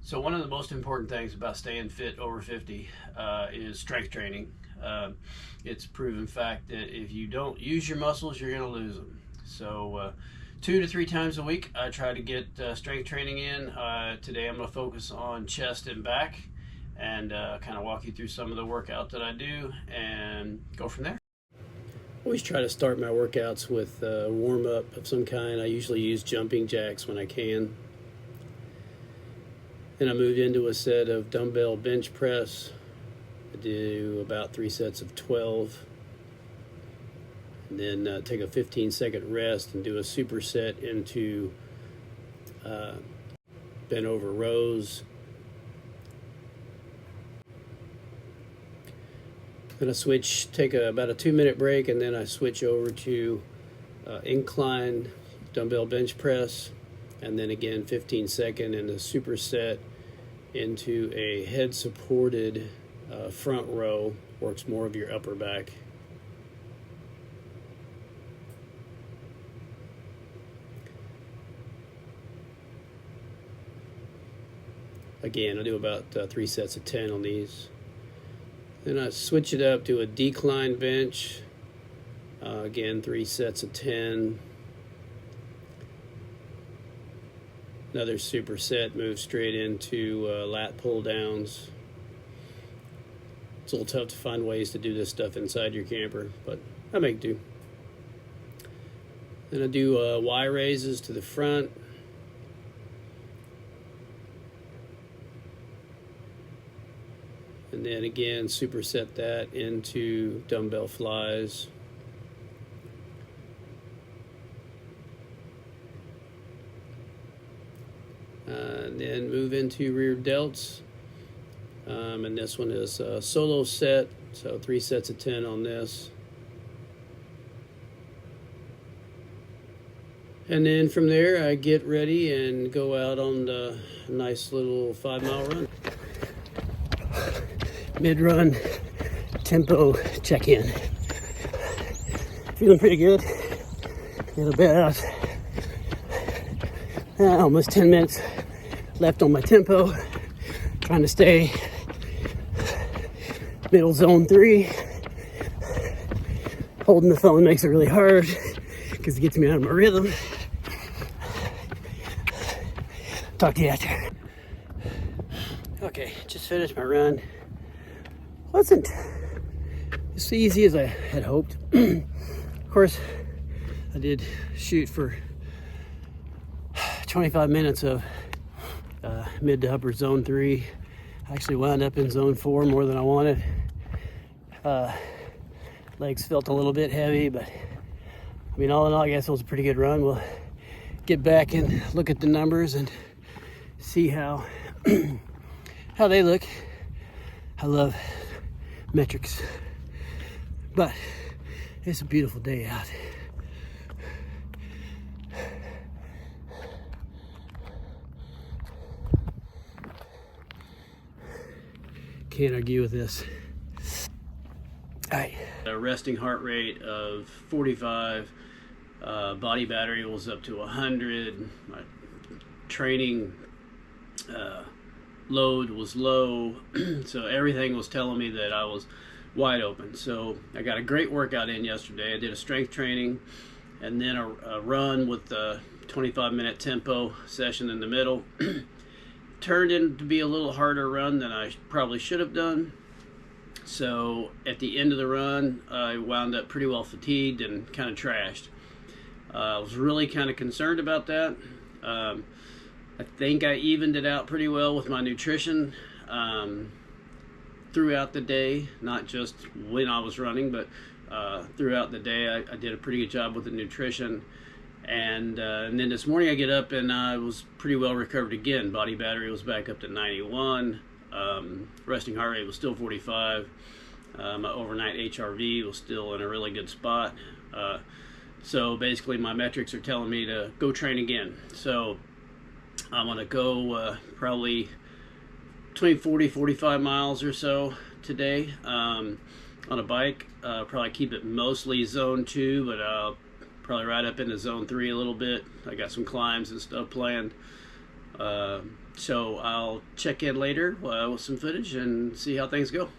So one of the most important things about staying fit over 50 is strength training. It's a proven fact that if you don't use your muscles, you're going to lose them. So 2 to 3 times a week, I try to get strength training in. Today I'm going to focus on chest and back and kind of walk you through some of the workout that I do and go from there. I always try to start my workouts with a warm-up of some kind. I usually use jumping jacks when I can. Then I moved into a set of dumbbell bench press. I do about 3 sets of 12. And then take a 15-second rest and do a superset into bent over rows. Then I switch, take about a 2-minute break, and then I switch over to incline dumbbell bench press. And then again 15-second and a superset into a head supported front row. Works more of your upper back. Again, I do about 3 sets of 10 on these. Then I switch it up to a decline bench. Again, 3 sets of 10. Another superset, move straight into lat pull downs. It's a little tough to find ways to do this stuff inside your camper, but I make do. Then I do Y raises to the front. And then again, superset that into dumbbell flies. And then move into rear delts. And this one is a solo set, so 3 sets of 10 on this. And then from there, I get ready and go out on the nice little 5-mile run. Mid-run tempo check-in. Feeling pretty good. A little bit out. Almost 10 minutes left on my tempo. Trying to stay middle zone 3. Holding the phone makes it really hard because it gets me out of my rhythm. Talk to you after. Okay, just finished my run. Wasn't as easy as I had hoped. Of course, I did shoot for 25 minutes of mid to upper zone 3. I actually wound up in zone 4 more than I wanted. Legs felt a little bit heavy, but I mean, all in all, I guess it was a pretty good run. We'll get back and look at the numbers and see how how they look. I love metrics, but it's a beautiful day out. Can't argue with this. All right. A resting heart rate of 45. Body battery was up to 100. My training load was low. So everything was telling me that I was wide open. So I got a great workout in yesterday. I did a strength training and then a run with the 25-minute tempo session in the middle. Turned into be a little harder run than I probably should have done. So at the end of the run, I wound up pretty well fatigued and kind of trashed. I was really kind of concerned about that. I think I evened it out pretty well with my nutrition throughout the day, not just when I was running, but throughout the day. I did a pretty good job with the nutrition. And then this morning I get up and I was pretty well recovered again. Body battery was back up to 91. Resting heart rate was still 45. My overnight HRV was still in a really good spot. So basically my metrics are telling me to go train again. So I'm going to go probably between 40-45 miles or so today on a bike. Probably keep it mostly zone 2, but I'll probably ride up into zone 3 a little bit. I got some climbs and stuff planned. So I'll check in later with some footage and see how things go.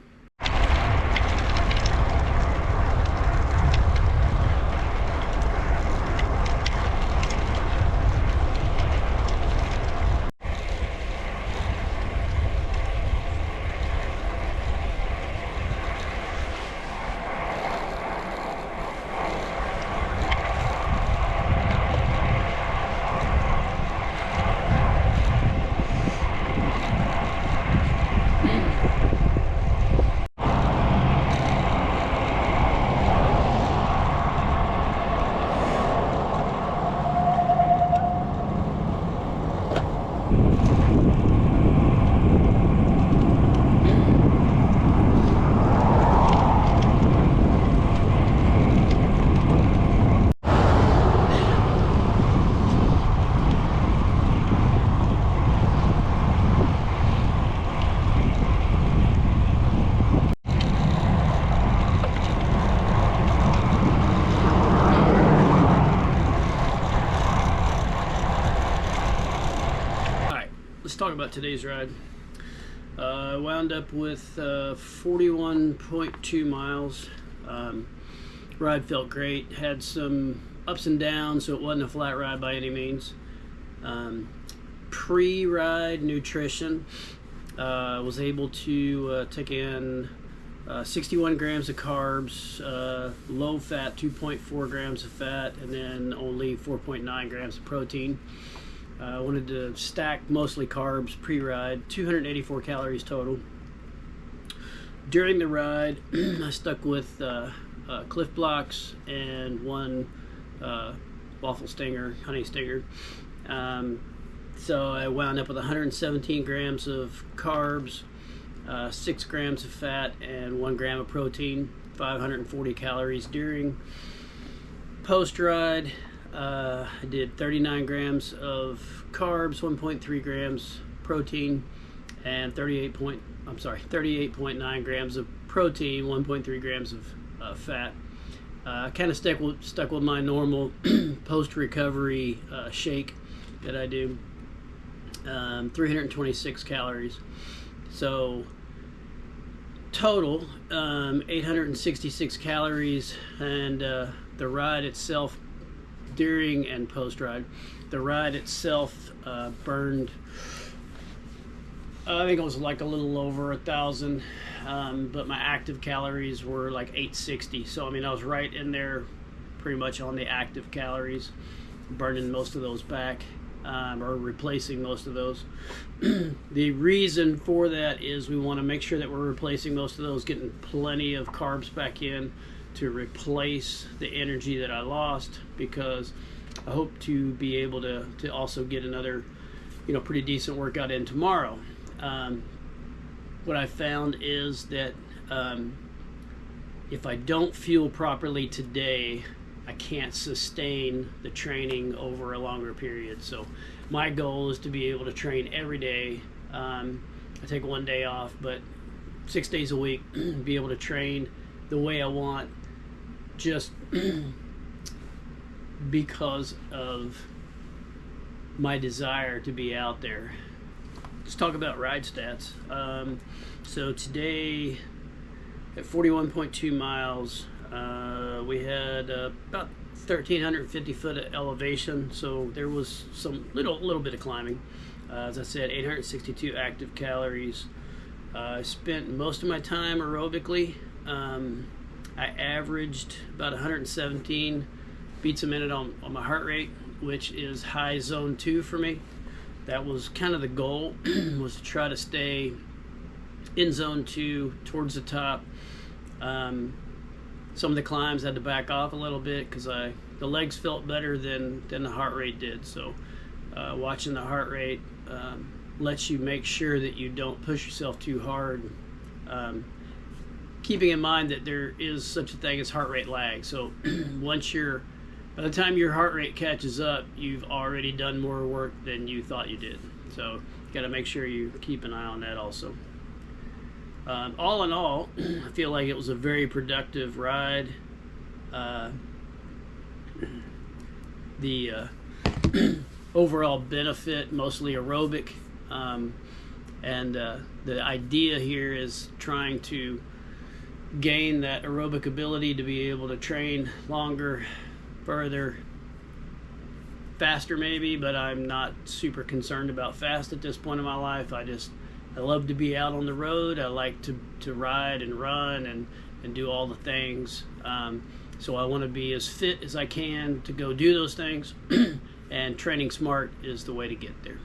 Let's talk about today's ride. I wound up with 41.2 miles. Ride felt great. Had some ups and downs, so it wasn't a flat ride by any means. Pre-ride nutrition, was able to take in 61 grams of carbs, low fat, 2.4 grams of fat, and then only 4.9 grams of protein. I wanted to stack mostly carbs pre-ride, 284 calories total. During the ride, I stuck with Cliff Blocks and one waffle stinger, honey stinger. So I wound up with 117 grams of carbs, 6 grams of fat, and 1 gram of protein, 540 calories during. Post-ride, I did 39 grams of carbs, 1.3 grams protein, and 38.9 grams of protein, 1.3 grams of fat. I kind of stuck with my normal post-recovery shake that I do. 326 calories. So total 866 calories, and the ride itself, during and post-ride, the ride itself burned, I think it was like a little over 1,000, but my active calories were like 860. So I mean, I was right in there pretty much on the active calories, burning most of those back, or replacing most of those. The reason for that is we want to make sure that we're replacing most of those, getting plenty of carbs back in to replace the energy that I lost, because I hope to be able to also get another, pretty decent workout in tomorrow. What I found is that if I don't fuel properly today, I can't sustain the training over a longer period. So my goal is to be able to train every day. I take one day off, but 6 days a week, be able to train the way I want, just because of my desire to be out there. Let's talk about ride stats. So today at 41.2 miles, we had about 1,350 foot of elevation, so there was some little bit of climbing. As I said, 862 active calories. I spent most of my time aerobically. I averaged about 117 beats a minute on my heart rate, which is high zone 2 for me. That was kind of the goal, was to try to stay in zone 2 towards the top. Some of the climbs I had to back off a little bit because the legs felt better than the heart rate did. So watching the heart rate lets you make sure that you don't push yourself too hard. Keeping in mind that there is such a thing as heart rate lag. So by the time your heart rate catches up, you've already done more work than you thought you did. So you got to make sure you keep an eye on that also. All in all, I feel like it was a very productive ride. overall benefit, mostly aerobic. And the idea here is trying to gain that aerobic ability to be able to train longer, further, faster maybe, but I'm not super concerned about fast at this point in my life. I love to be out on the road. I like to ride and run and do all the things. So I want to be as fit as I can to go do those things, and training smart is the way to get there.